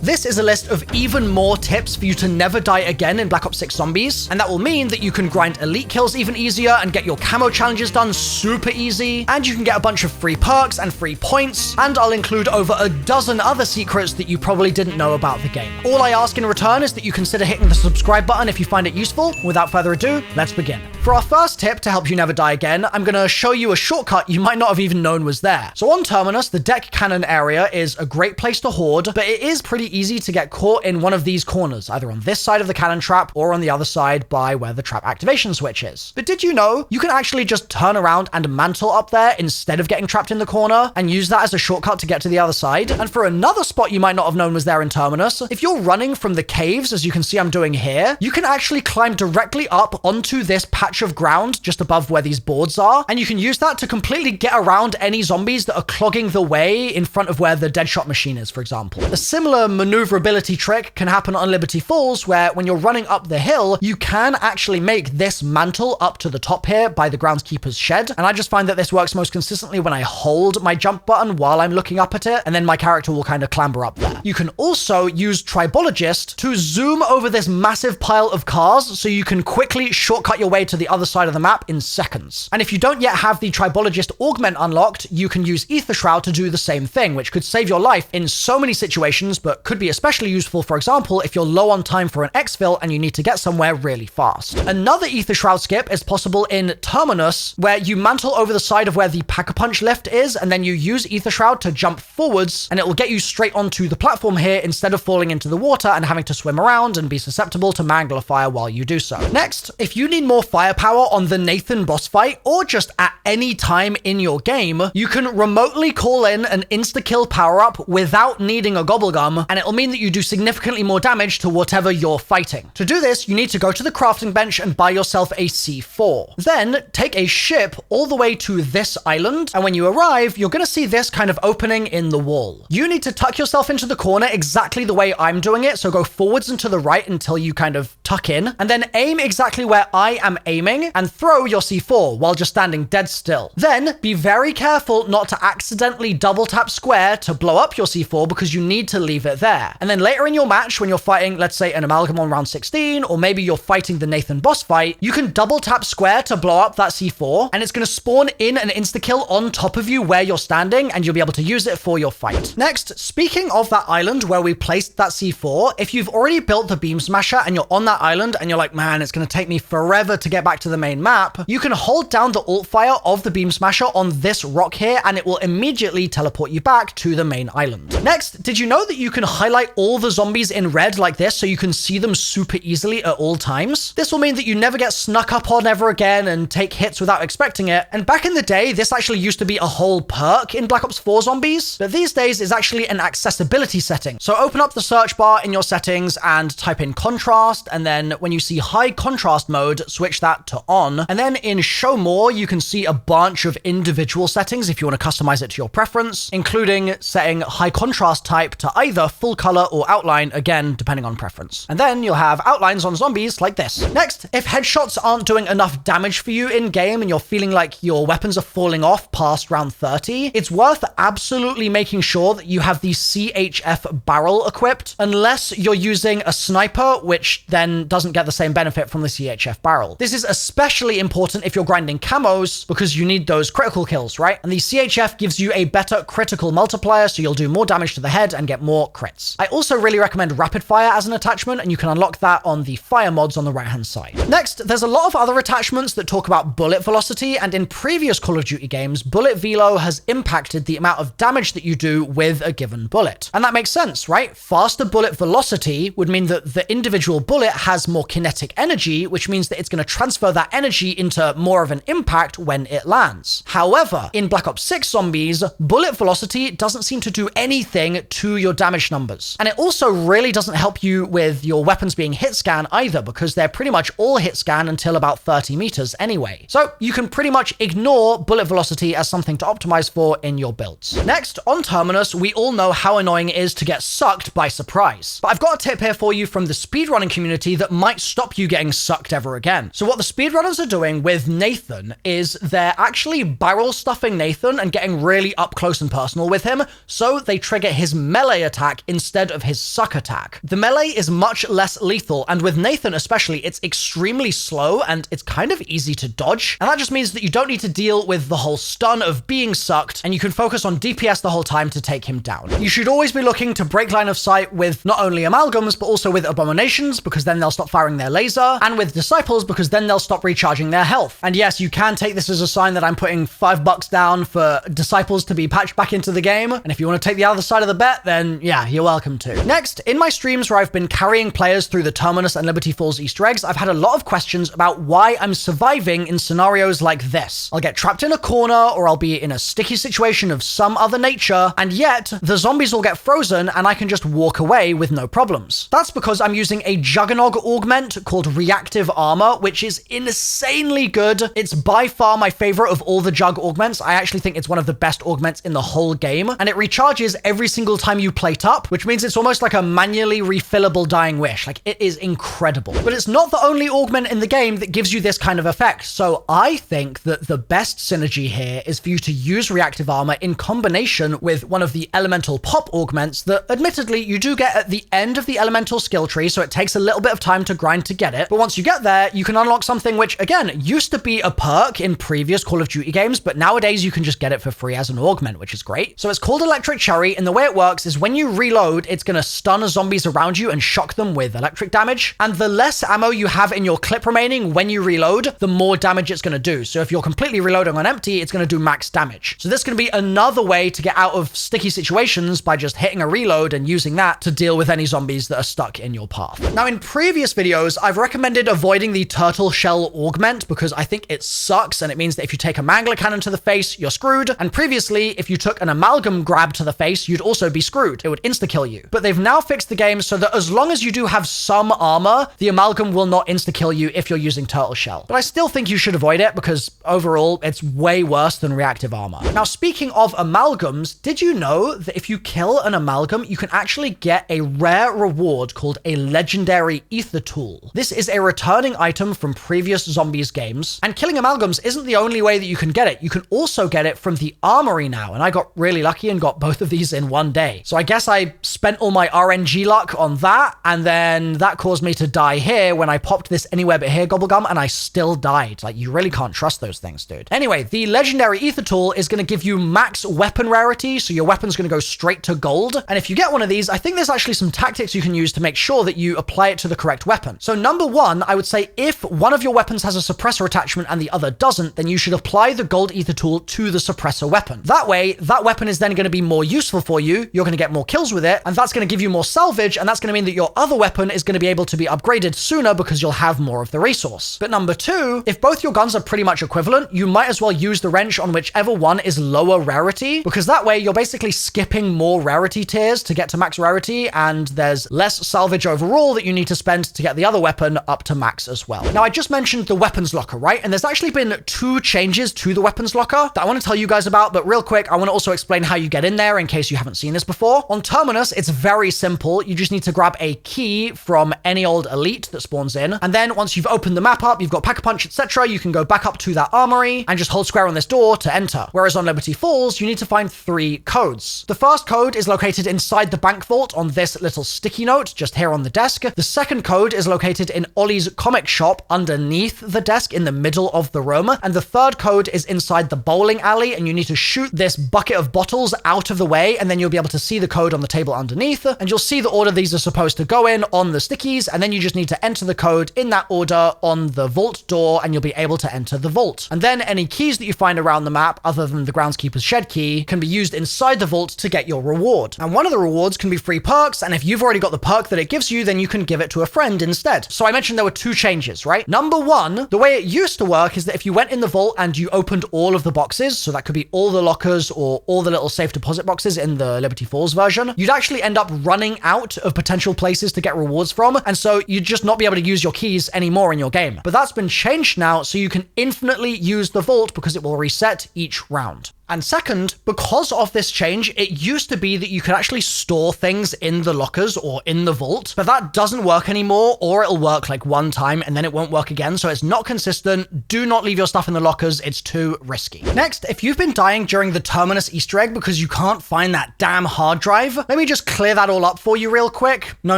This is a list of even more tips for you to never die again in Black Ops 6 Zombies, and that will mean that you can grind elite kills even easier and get your camo challenges done super easy, and you can get a bunch of free perks and free points, and I'll include over a dozen other secrets that you probably didn't know about the game. All I ask in return is that you consider hitting the subscribe button if you find it useful. Without further ado, let's begin. For our first tip to help you never die again, I'm going to show you a shortcut you might not have even known was there. So on Terminus, the deck cannon area is a great place to hoard, but it is pretty easy to get caught in one of these corners, either on this side of the cannon trap or on the other side by where the trap activation switch is. But did you know you can actually just turn around and mantle up there instead of getting trapped in the corner and use that as a shortcut to get to the other side? And for another spot you might not have known was there in Terminus, if you're running from the caves, as you can see I'm doing here, you can actually climb directly up onto this patch of ground just above where these boards are, and you can use that to completely get around any zombies that are clogging the way in front of where the Deadshot machine is, for example. A similar maneuverability trick can happen on Liberty Falls, where when you're running up the hill, you can actually make this mantle up to the top here by the groundskeeper's shed, and I just find that this works most consistently when I hold my jump button while I'm looking up at it, and then my character will kind of clamber up there. You can also use Tribologist to zoom over this massive pile of cars so you can quickly shortcut your way to the other side of the map in seconds. And if you don't yet have the Tribologist augment unlocked, you can use Ether Shroud to do the same thing, which could save your life in so many situations, but could be especially useful, for example, if you're low on time for an exfil and you need to get somewhere really fast. Another Ether Shroud skip is possible in Terminus, where you mantle over the side of where the Pack-a-Punch lift is, and then you use Ether Shroud to jump forwards, and it will get you straight onto the platform here instead of falling into the water and having to swim around and be susceptible to Mangler fire while you do so. Next, if you need more firepower on the Nathan boss fight, or just at any time in your game, you can remotely call in an insta-kill power-up without needing a gobblegum, and it'll mean that you do significantly more damage to whatever you're fighting. To do this, you need to go to the crafting bench and buy yourself a C4. Then, take a ship all the way to this island, and when you arrive, you're gonna see this kind of opening in the wall. You need to tuck yourself into the corner exactly the way I'm doing it, so go forwards and to the right until you kind of tuck in, and then aim exactly where I am aiming, and throw your C4 while just standing dead still. Then, be very careful not to accidentally double tap square to blow up your C4 because you need to leave it there. And then later in your match, when you're fighting, let's say, an Amalgam on round 16, or maybe you're fighting the Nathan boss fight, you can double tap square to blow up that C4, and it's going to spawn in an insta-kill on top of you where you're standing, and you'll be able to use it for your fight. Next, speaking of that island where we placed that C4, if you've already built the Beam Smasher and you're on that island and you're like, man, it's going to take me forever to get back to the main map, you can hold down the alt fire of the Beam Smasher on this rock here, and it will immediately teleport you back to the main island. Next, did you know that you can highlight all the zombies in red like this so you can see them super easily at all times? This will mean that you never get snuck up on ever again and take hits without expecting it. And back in the day, this actually used to be a whole perk in Black Ops 4 Zombies, but these days is actually an accessibility setting. So open up the search bar in your settings and type in contrast, and then when you see high contrast mode, switch that to on. And then in show more, you can see a bunch of individual settings if you want to customize it to your preference, including setting high contrast type to either full color or outline, again, depending on preference. And then you'll have outlines on zombies like this. Next, if headshots aren't doing enough damage for you in game and you're feeling like your weapons are falling off past round 30, it's worth absolutely making sure that you have the CHF barrel equipped, unless you're using a sniper, which then doesn't get the same benefit from the CHF barrel. This is especially important if you're grinding camos, because you need those critical kills, right? And the CHF gives you a better critical multiplier, so you'll do more damage to the head and get more crits. I also really recommend rapid fire as an attachment, and you can unlock that on the fire mods on the right hand side. Next, there's a lot of other attachments that talk about bullet velocity, and in previous Call of Duty games, bullet velo has impacted the amount of damage that you do with a given bullet. And that makes sense, right? Faster bullet velocity would mean that the individual bullet has more kinetic energy, which means that it's going to transfer that energy into more of an impact when it lands. However, in Black Ops 6 Zombies, bullet velocity doesn't seem to do anything to your damage numbers. And it also really doesn't help you with your weapons being hit scan either, because they're pretty much all hit scan until about 30 meters anyway. So you can pretty much ignore bullet velocity as something to optimize for in your builds. Next, on Terminus, we all know how annoying it is to get sucked by surprise. But I've got a tip here for you from the speedrunning community that might stop you getting sucked ever again. So what the speedrunners are doing with Nathan is they're actually barrel stuffing Nathan and getting really up close and personal with him, so they trigger his melee attack instead of his suck attack. The melee is much less lethal, and with Nathan especially, it's extremely slow and it's kind of easy to dodge, and that just means that you don't need to deal with the whole stun of being sucked, and you can focus on DPS the whole time to take him down. You should always be looking to break line of sight with not only amalgams, but also with abominations, because then they'll stop firing their laser, and with disciples, because then they'll stop recharging their health. And yes, you can take this as a sign that I'm putting $5 down for disciples to be patched back into the game, and if you want to take the other side of the bet, then yeah, you're welcome to. Next, in my streams where I've been carrying players through the Terminus and Liberty Falls Easter eggs, I've had a lot of questions about why I'm surviving in scenarios like this. I'll get trapped in a corner, or I'll be in a sticky situation of some other nature, and yet the zombies will get frozen and I can just walk away with no problems. That's because I'm using a Juggernog augment called Reactive Armor, which is insanely good. It's by far my favorite of all the Jug augments. I actually think it's one of the best augments in the whole game, and it recharges every single time you plate up, which means it's almost like a manually refillable Dying Wish. Like, it is incredible. But it's not the only augment in the game that gives you this kind of effect, so I think that the best synergy here is for you to use Reactive Armor in combination with one of the Elemental Pop augments that, admittedly, you do get at the end of the Elemental skill tree, so it takes a little bit of time to grind to get it. But once you get there, you can unlock something which, again, used to be a perk in previous Call of Duty games, but nowadays you can just get it for free as an augment, which is great. So it's called Electric Cherry, and the way it works is when you reload, it's going to stun zombies around you and shock them with electric damage. And the less ammo you have in your clip remaining when you reload, the more damage it's going to do. So if you're completely reloading on empty, it's going to do max damage. So this can be another way to get out of sticky situations by just hitting a reload and using that to deal with any zombies that are stuck in your path. Now, in previous videos, I've recommended avoiding the turtle shell augment because I think it sucks, and it means that if you take a mangler cannon to the face, you're screwed. And previously, if you took an amalgam grab to the face, you'd also be screwed. It would insta-kill you. But they've now fixed the game so that as long as you do have some armor, the amalgam will not insta-kill you if you're using turtle shell. But I still think you should avoid it because overall, it's way worse than reactive armor. Now, speaking of amalgams, did you know that if you kill an amalgam, you can actually get a rare reward called a legendary ether tool? This is a returning item from previous zombies games, and killing amalgams isn't the only way that you can get it. You can also get it from the armory now, and I got really lucky and got both of these in one day. So I guess I spent all my RNG luck on that, and then that caused me to die here when I popped this anywhere but here gobblegum, and I still died. Like, you really can't trust those things, dude. Anyway, the legendary ether tool is going to give you max weapon rarity, so your weapon's going to go straight to gold. And if you get one of these, I think there's actually some tactics you can use to make sure that you apply it to the correct weapon. So number one, I would say if one of your weapons has a suppressor attachment and the other doesn't, then you should apply the gold ether tool to the suppressor weapon. That way, that weapon is then going to be more useful for you, you're going to get more kills with it, and that's going to give you more salvage, and that's going to mean that your other weapon is going to be able to be upgraded sooner because you'll have more of the resource. But number two, if both your guns are pretty much equivalent, you might as well use the wrench on whichever one is lower rarity, because that way you're basically skipping more rarity tiers to get to max rarity, and there's less salvage overall that you need to spend to get the other weapon up to max as well. Now, I just mentioned the weapons locker, right? And there's actually been 2 changes to the weapons locker that I want to tell you guys about, but real quick, I want to also explain how you get in there in case you haven't seen this before. On Terminus, it's very simple. You just need to grab a key from any old elite that spawns in, and then once you've opened the map up, you've got Pack-a-Punch, etc., you can go back up to that armory and just hold square on this door to enter. Whereas on Liberty Falls, you need to find 3 codes. The first code is located inside the bank vault on this little sticky note just here on the desk. The second code is located in Ollie's comic shop underneath the desk in the middle of the room. And the third code is inside the bowling alley, and you need to shoot this bucket of bottles out of the way, and then you'll be able to see the code on the table underneath, and you'll see the order these are supposed to go in on the stickies, and then you just need to enter the code in that order on the vault door, and you'll be able to enter the vault. And then any keys that you find around the map, other than the groundskeeper's shed key, can be used inside the vault to get your reward. And one of the rewards can be free perks, and if you've already got the perk that it gives you, then you can give it to a friend instead. So I mentioned there were 2 changes, right? Number one, the way it used to work is that if you went in the vault and you opened all of the boxes, so that could be all the lockers or all the little safe deposit boxes in the Liberty Falls version, you'd actually end up running out of potential places to get rewards from, and so you'd just not be able to use your keys anymore in your game. But that's been changed now, so you can infinitely use the vault because it will reset each round. And second, because of this change, it used to be that you could actually store things in the lockers or in the vault, but that doesn't work anymore, or it'll work like one time and then it won't work again. So it's not consistent. Do not leave your stuff in the lockers. It's too risky. Next, if you've been dying during the Terminus Easter egg because you can't find that damn hard drive, let me just clear that all up for you real quick. No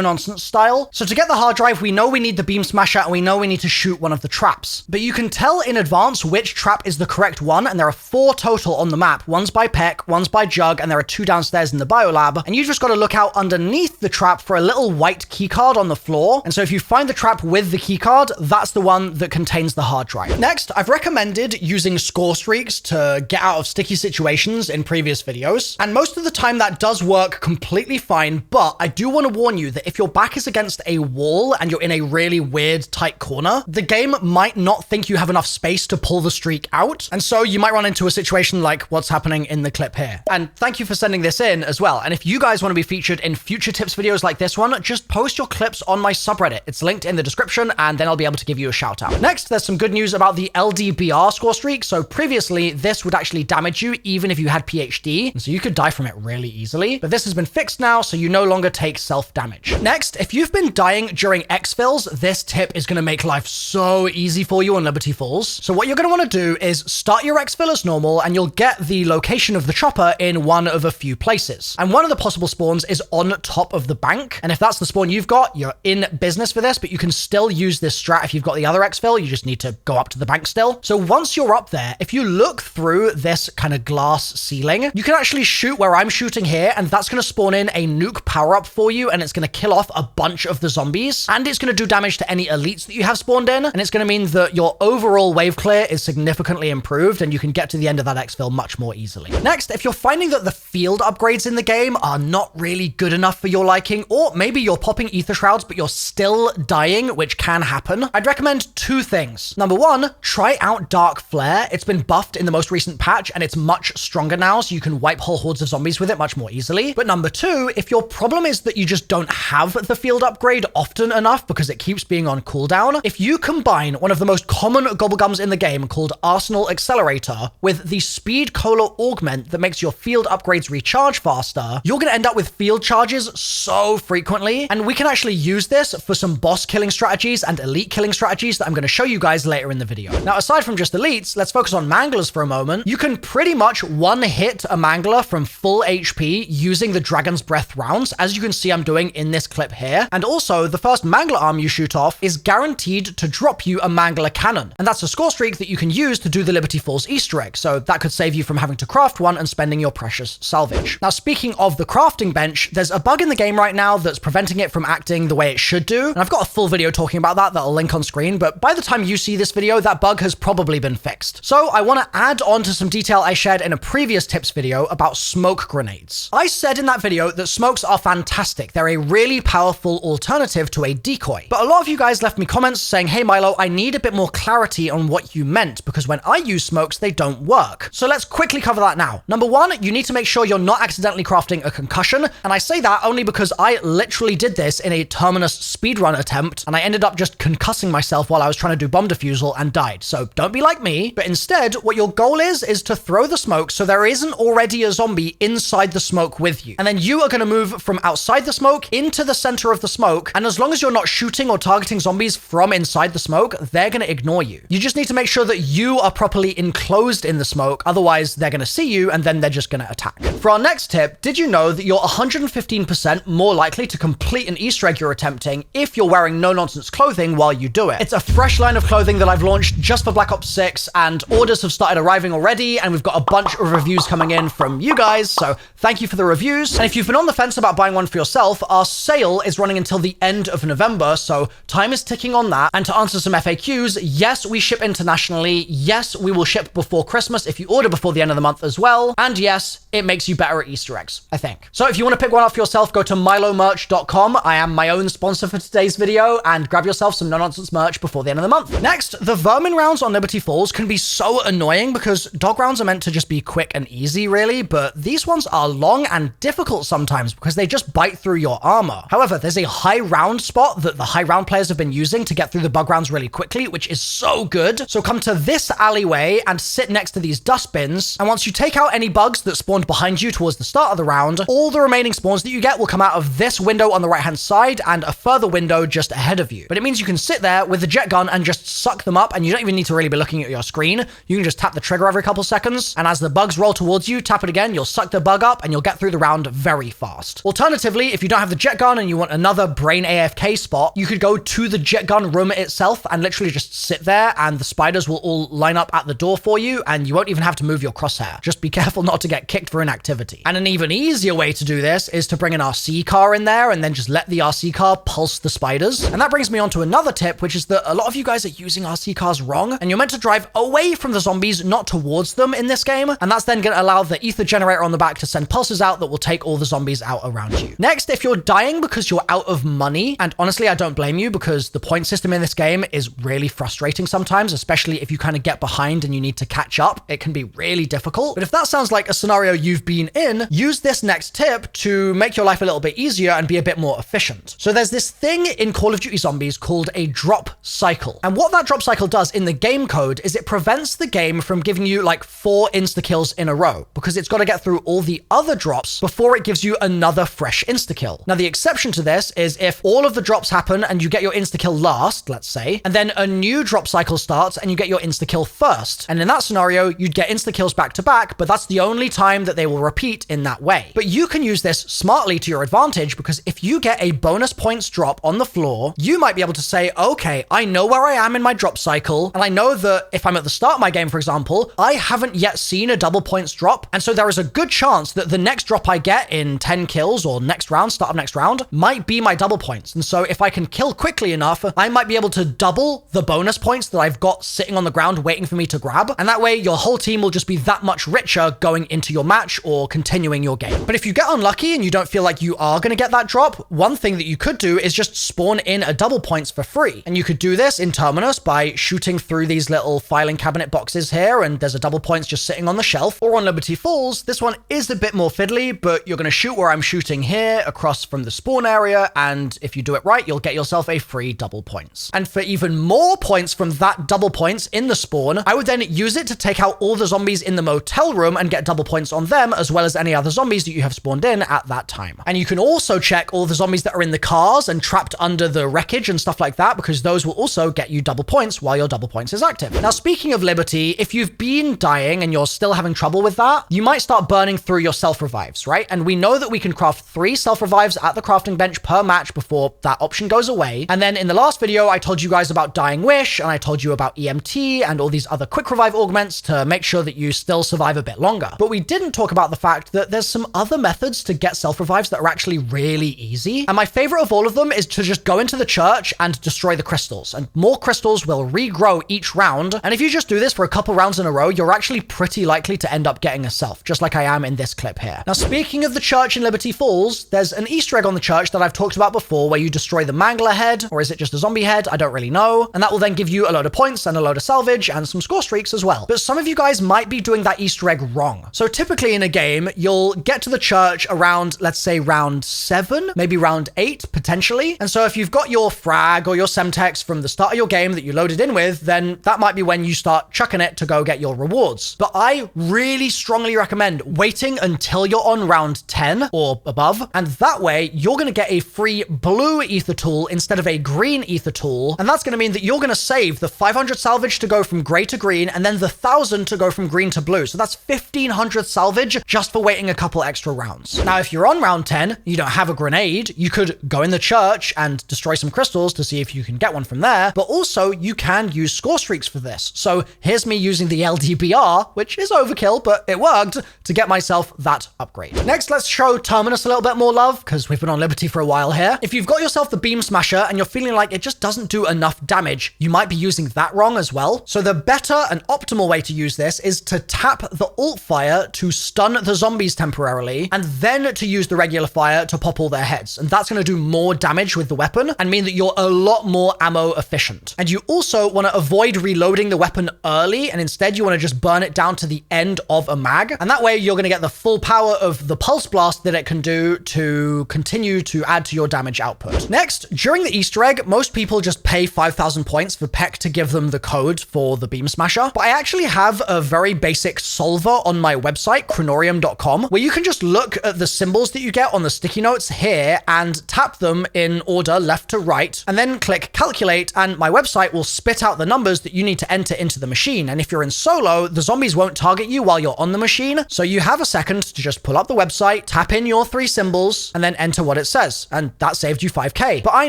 nonsense style. So to get the hard drive, we know we need the beam smasher and we know we need to shoot one of the traps, but you can tell in advance which trap is the correct one. And there are 4 total on the map. One's by Peck, one's by Jug, and there are 2 downstairs in the biolab. And you just got to look out underneath the trap for a little white keycard on the floor. And so if you find the trap with the keycard, that's the one that contains the hard drive. Next, I've recommended using Scorestreaks to get out of sticky situations in previous videos. And most of the time that does work completely fine, but I do want to warn you that if your back is against a wall and you're in a really weird tight corner, the game might not think you have enough space to pull the streak out. And so you might run into a situation like what's happening in the clip here. And thank you for sending this in as well. And if you guys want to be featured in future tips videos like this one, just post your clips on my subreddit. It's linked in the description, and then I'll be able to give you a shout out. Next, there's some good news about the LDBR score streak. So previously, this would actually damage you even if you had PhD, and so you could die from it really easily. But this has been fixed now, so you no longer take self-damage. Next, if you've been dying during exfils, this tip is going to make life so easy for you on Liberty Falls. So what you're going to want to do is start your exfil as normal, and you'll get the location of the chopper in one of a few places. And one of the possible spawns is on top of the bank. And if that's the spawn you've got, you're in business for this, but you can still use this strat if you've got the other exfil. You just need to go up to the bank still. So once you're up there, if you look through this kind of glass ceiling, you can actually shoot where I'm shooting here, and that's going to spawn in a nuke power-up for you, and it's going to kill off a bunch of the zombies, and it's going to do damage to any elites that you have spawned in, and it's going to mean that your overall wave clear is significantly improved, and you can get to the end of that exfil much more easily. Next, if you're finding that the field upgrades in the game are not really good enough for your liking, or maybe you're popping ether shrouds but you're still dying, which can happen, I'd recommend 2 things. Number 1, try out Dark Flare. It's been buffed in the most recent patch, and it's much stronger now, so you can wipe whole hordes of zombies with it much more easily. But number 2, if your problem is that you just don't have the field upgrade often enough because it keeps being on cooldown, if you combine one of the most common gobblegums in the game called Arsenal Accelerator with the Speed Cola Augment that makes your field upgrades recharge faster, you're going to end up with field charges so frequently. And we can actually use this for some boss killing strategies and elite killing strategies that I'm going to show you guys later in the video. Now, aside from just elites, let's focus on manglers for a moment. You can pretty much one-hit a mangler from full HP using the Dragon's Breath rounds, as you can see I'm doing in this clip here. And also, the first mangler arm you shoot off is guaranteed to drop you a mangler cannon. And that's a score streak that you can use to do the Liberty Falls Easter egg, so that could save you from having to craft one and spending your precious salvage. Now, speaking of the crafting bench, there's a bug in the game right now that's preventing it from acting the way it should do, and I've got a full video talking about that I'll link on screen, but by the time you see this video, that bug has probably been fixed. So I want to add on to some detail I shared in a previous tips video about smoke grenades. I said in that video that smokes are fantastic. They're a really powerful alternative to a decoy. But a lot of you guys left me comments saying, hey Milo, I need a bit more clarity on what you meant, because when I use smokes, they don't work. So let's quickly cover that now. Number 1, you need to make sure you're not accidentally crafting a concussion. And I say that only because I literally did this in a Terminus speedrun attempt, and I ended up just concussing myself while I was trying to do bomb defusal and died. So don't be like me, but instead, what your goal is to throw the smoke so there isn't already a zombie inside the smoke with you. And then you are going to move from outside the smoke into the center of the smoke, and as long as you're not shooting or targeting zombies from inside the smoke, they're going to ignore you. You just need to make sure that you are properly enclosed in the smoke, otherwise they're going to see you and then they're just going to attack. For our next tip, did you know that you're 115% more likely to complete an Easter egg you're attempting if you're wearing no-nonsense clothing while you do it? It's a fresh line of clothing that I've launched just for Black Ops 6, and orders have started arriving already, and we've got a bunch of reviews coming in from you guys, so thank you for the reviews. And if you've been on the fence about buying one for yourself, our sale is running until the end of November, so time is ticking on that. And to answer some FAQs, yes, we ship internationally. Yes, we will ship before Christmas if you order before the end of the month as well. And yes, it makes you better at Easter eggs, I think. So if you want to pick one up for yourself, go to milomerch.com. I am my own sponsor for today's video, and grab yourself some no-nonsense merch before the end of the month. Next, the vermin rounds on Liberty Falls can be so annoying because dog rounds are meant to just be quick and easy, really, but these ones are long and difficult sometimes because they just bite through your armor. However, there's a high round spot that the high round players have been using to get through the bug rounds really quickly, which is so good. So come to this alleyway and sit next to these dustbins, means. And once you take out any bugs that spawned behind you towards the start of the round, all the remaining spawns that you get will come out of this window on the right-hand side and a further window just ahead of you. But it means you can sit there with the jet gun and just suck them up, and you don't even need to really be looking at your screen. You can just tap the trigger every couple seconds, and as the bugs roll towards you, tap it again, you'll suck the bug up, and you'll get through the round very fast. Alternatively, if you don't have the jet gun and you want another brain AFK spot, you could go to the jet gun room itself and literally just sit there, and the spiders will all line up at the door for you, and you won't even have to move your crosshair. Just be careful not to get kicked for inactivity. And an even easier way to do this is to bring an RC car in there and then just let the RC car pulse the spiders. And that brings me on to another tip, which is that a lot of you guys are using RC cars wrong, and you're meant to drive away from the zombies, not towards them in this game. And that's then going to allow the ether generator on the back to send pulses out that will take all the zombies out around you. Next, if you're dying because you're out of money, and honestly, I don't blame you because the point system in this game is really frustrating sometimes, especially if you kind of get behind and you need to catch up. It can be really difficult. But if that sounds like a scenario you've been in, use this next tip to make your life a little bit easier and be a bit more efficient. So there's this thing in Call of Duty Zombies called a drop cycle. And what that drop cycle does in the game code is it prevents the game from giving you like 4 insta-kills in a row, because it's got to get through all the other drops before it gives you another fresh insta-kill. Now, the exception to this is if all of the drops happen and you get your insta-kill last, let's say, and then a new drop cycle starts and you get your insta-kill first. And in that scenario, you'd get insta-kills back to back, but that's the only time that they will repeat in that way. But you can use this smartly to your advantage, because if you get a bonus points drop on the floor, you might be able to say, okay, I know where I am in my drop cycle, and I know that if I'm at the start of my game, for example, I haven't yet seen a double points drop, and so there is a good chance that the next drop I get in 10 kills or next round, start of next round, might be my double points. And so if I can kill quickly enough, I might be able to double the bonus points that I've got sitting on the ground waiting for me to grab, and that way your whole team will just be that much richer going into your match or continuing your game. But if you get unlucky and you don't feel like you are going to get that drop, one thing that you could do is just spawn in a double points for free. And you could do this in Terminus by shooting through these little filing cabinet boxes here, and there's a double points just sitting on the shelf. Or on Liberty Falls, this one is a bit more fiddly, but you're going to shoot where I'm shooting here across from the spawn area, and if you do it right, you'll get yourself a free double points. And for even more points from that double points in the spawn, I would then use it to take out all the zombies in the motel room and get double points on them, as well as any other zombies that you have spawned in at that time. And you can also check all the zombies that are in the cars and trapped under the wreckage and stuff like that, because those will also get you double points while your double points is active. Now, speaking of Liberty, if you've been dying and you're still having trouble with that, you might start burning through your self-revives, right? And we know that we can craft 3 self-revives at the crafting bench per match before that option goes away. And then in the last video, I told you guys about Dying Wish, and I told you about EMT and all these other quick revive augments to make sure that you still survive a bit longer. But we didn't talk about the fact that there's some other methods to get self-revives that are actually really easy. And my favorite of all of them is to just go into the church and destroy the crystals. And more crystals will regrow each round. And if you just do this for a couple rounds in a row, you're actually pretty likely to end up getting a self, just like I am in this clip here. Now, speaking of the church in Liberty Falls, there's an Easter egg on the church that I've talked about before where you destroy the mangler head, or is it just a zombie head? I don't really know. And that will then give you a load of points and a load of salvage and some score streaks as well. But some of you guys might be doing that Easter egg wrong. So typically in a game, you'll get to the church around, let's say round 7, maybe round 8 potentially. And so if you've got your frag or your semtex from the start of your game that you loaded in with, then that might be when you start chucking it to go get your rewards. But I really strongly recommend waiting until you're on round 10 or above. And that way you're going to get a free blue ether tool instead of a green ether tool. And that's going to mean that you're going to save the 500 salvage to go from gray to green, and then the 1,000 to go from green to blue. So that's 1,500 salvage just for waiting a couple extra rounds. Now, if you're on round 10, you don't have a grenade, you could go in the church and destroy some crystals to see if you can get one from there. But also you can use score streaks for this. So here's me using the LDBR, which is overkill, but it worked to get myself that upgrade. Next, let's show Terminus a little bit more love, because we've been on Liberty for a while here. If you've got yourself the Beam Smasher and you're feeling like it just doesn't do enough damage, you might be using that wrong as well. So the better and optimal way to use this is to tap the alt fire to stun the zombies temporarily, and then to use the regular fire to pop all their heads. And that's going to do more damage with the weapon and mean that you're a lot more ammo efficient. And you also want to avoid reloading the weapon early, and instead you want to just burn it down to the end of a mag. And that way you're going to get the full power of the pulse blast that it can do to continue to add to your damage output. Next, during the Easter egg, most people just pay 5,000 points for Peck to give them the code for the Beam Smasher. But I actually have a very basic basic solver on my website, chronorium.com, where you can just look at the symbols that you get on the sticky notes here and tap them in order left to right, and then click calculate, and my website will spit out the numbers that you need to enter into the machine. And if you're in solo, the zombies won't target you while you're on the machine, so you have a second to just pull up the website, tap in your 3 symbols, and then enter what it says, and that saved you 5k. But I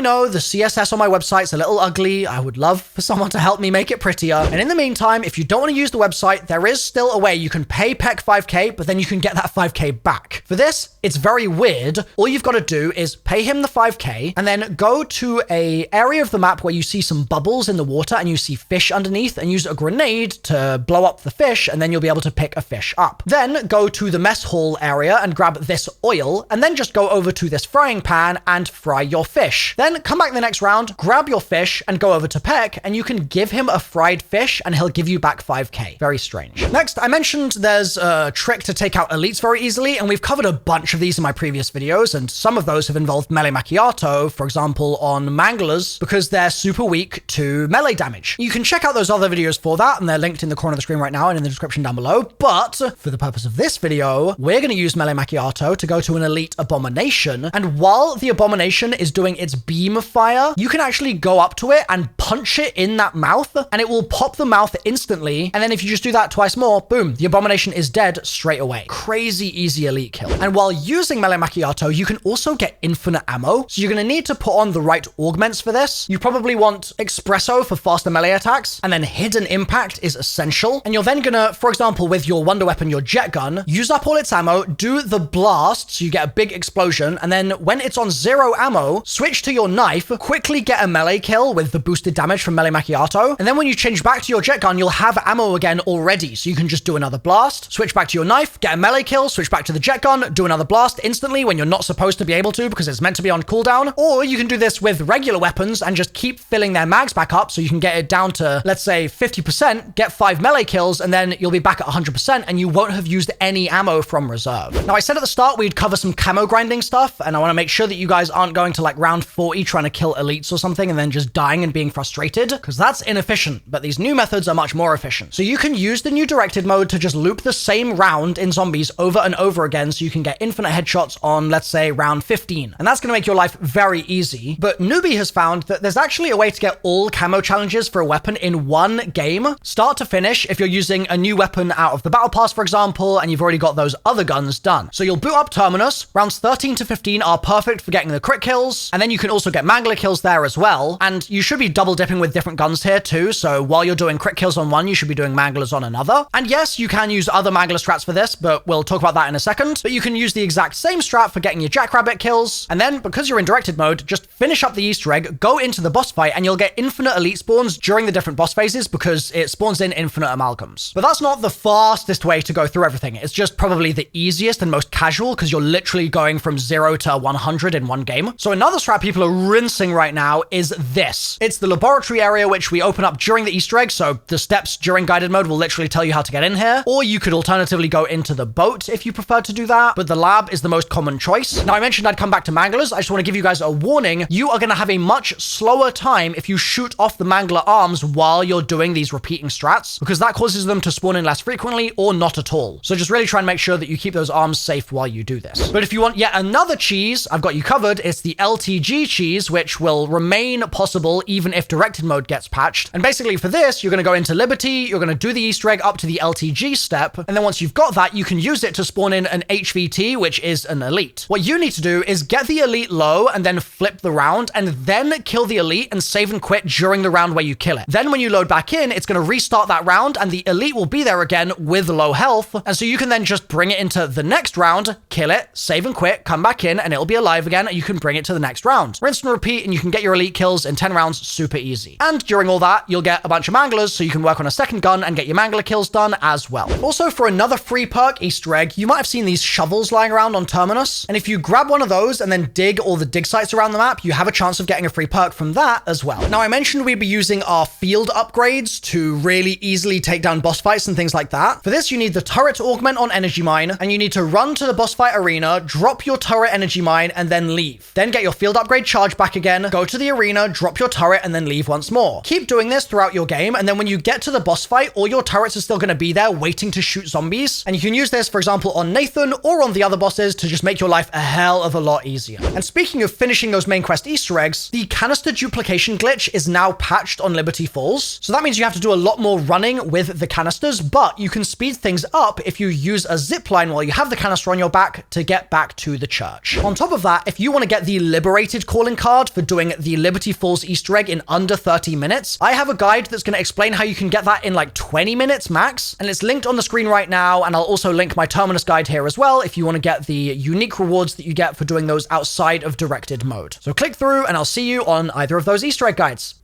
know the CSS on my website's a little ugly. I would love for someone to help me make it prettier. And in the meantime, if you don't want to use the website, there is still a way you can pay Peck 5k, but then you can get that 5k back. For this, it's very weird. All you've got to do is pay him the 5k and then go to a area of the map where you see some bubbles in the water and you see fish underneath, and use a grenade to blow up the fish, and then you'll be able to pick a fish up. Then go to the mess hall area and grab this oil, and then just go over to this frying pan and fry your fish. Then come back the next round, grab your fish and go over to Peck, and you can give him a fried fish and he'll give you back 5k. Very strange. Next, I mentioned there's a trick to take out elites very easily, and we've covered a bunch of these in my previous videos, and some of those have involved melee macchiato, for example on manglers, because they're super weak to melee damage. You can check out those other videos for that, and they're linked in the corner of the screen right now and in the description down below. But for the purpose of this video, we're going to use melee macchiato to go to an elite abomination, and while the abomination is doing its beam fire, you can actually go up to it and punch it in that mouth, and it will pop the mouth instantly. And then if you just do that twice more, boom, the abomination is dead straight away. Crazy easy elite kill. And while using melee macchiato, you can also get infinite ammo. So you're going to need to put on the right augments for this. You probably want espresso for faster melee attacks, and then hidden impact is essential. And you're then gonna, for example, with your wonder weapon, your jet gun, use up all its ammo, do the blast, so you get a big explosion, and then when it's on 0 ammo, switch to your knife, quickly get a melee kill with the boosted damage from melee macchiato, and then when you change back to your jet gun, you'll have ammo again already, so you can just do another blast, switch back to your knife, get a melee kill, switch back to the jet gun, do another blast instantly when you're not supposed to be able to because it's meant to be on cooldown. Or you can do this with regular weapons and just keep filling their mags back up, so you can get it down to, let's say, 50%, get 5 melee kills, and then you'll be back at 100%, and you won't have used any ammo from reserve. Now, I said at the start we'd cover some camo grinding stuff, and I want to make sure that you guys aren't going to like round 40 trying to kill elites or something and then just dying and being frustrated, because that's inefficient, but these new methods are much more efficient. So you can use the new directed mode to just loop the same round in zombies over and over again, so you can get infinite headshots on, let's say, round 15. And that's going to make your life very easy. But Newbie has found that there's actually a way to get all camo challenges for a weapon in one game, start to finish, if you're using a new weapon out of the battle pass, for example, and you've already got those other guns done. So you'll boot up Terminus, rounds 13 to 15 are perfect for getting the crit kills, and then you can also get mangler kills there as well, and you should be double dipping with different guns here too, so while you're doing crit kills on one, you should be doing manglers on another. And yes, you can use other mangler strats for this, but we'll talk about that in a second. But you can use the exact same strat for getting your jackrabbit kills, and then, because you're in directed mode, just finish up the Easter egg, go into the boss fight, and you'll get infinite elite spawns during the different boss phases because it spawns in infinite amalgams. But that's not the fastest way to go through everything. It's just probably the easiest and most casual, because you're literally going from 0 to 100 in one game. So another strat people are rinsing right now is this. It's the laboratory area, which we open up during the Easter egg, so the steps during guided mode will literally tell you how to get in here, or you could alternatively go into the boat if you prefer to do that, but the lab is the most common choice. Now, I mentioned I'd come back to manglers. I just want to give you guys a warning. You are going to have a much slower time if you shoot off the mangler arms while you're doing these repeating strats, because that causes them to spawn in less frequently or not at all. So just really try and make sure that you keep those arms safe while you do this. But if you want yet another cheese, I've got you covered. It's the LTG cheese, which will remain possible even if directed mode gets patched. And basically for this, you're going to go into Liberty, you're going to do the Easter egg up to the LTG step, and then once you've got that, you can use it to spawn in an HVT, which is an elite. What you need to do is get the elite low and then flip the round, and then kill the elite and save and quit during the round where you kill it. Then when you load back in, it's going to restart that round, and the elite will be there again with low health, and so you can then just bring it into the next round, kill it, save and quit, come back in, and it'll be alive again, and you can bring it to the next round. Rinse and repeat, and you can get your elite kills in 10 rounds super easy. And during all that, you'll get a bunch of manglers, so you can work on a second gun and get your mangler kills done as well. Also, for another free perk Easter egg, you might have seen these shovels lying around on Terminus, and if you grab one of those and then dig all the dig sites around the map, you have a chance of getting a free perk from that as well. Now, I mentioned we'd be using our field upgrades to really easily take down boss fights and things like that. For this, you need the turret augment on Energy Mine, and you need to run to the boss fight arena, drop your turret Energy Mine, and then leave. Then get your field upgrade charge back again, go to the arena, drop your turret, and then leave once more. Keep doing this throughout your game, and then when you get to the boss fight, all your turrets are still going to be there waiting to shoot zombies. And you can use this, for example, on Nathan or on the other bosses to just make your life a hell of a lot easier. And speaking of finishing those main quest Easter eggs, the canister duplication glitch is now patched on Liberty Falls. So that means you have to do a lot more running with the canisters, but you can speed things up if you use a zip line while you have the canister on your back to get back to the church. On top of that, if you want to get the Liberated calling card for doing the Liberty Falls Easter egg in under 30 minutes, I have a guide that's going to explain how you can get that in like 20 minutes max, and it's linked on the screen right now, and I'll also link my Terminus guide here as well if you want to get the unique rewards that you get for doing those outside of directed mode. So click through and I'll see you on either of those Easter egg guides.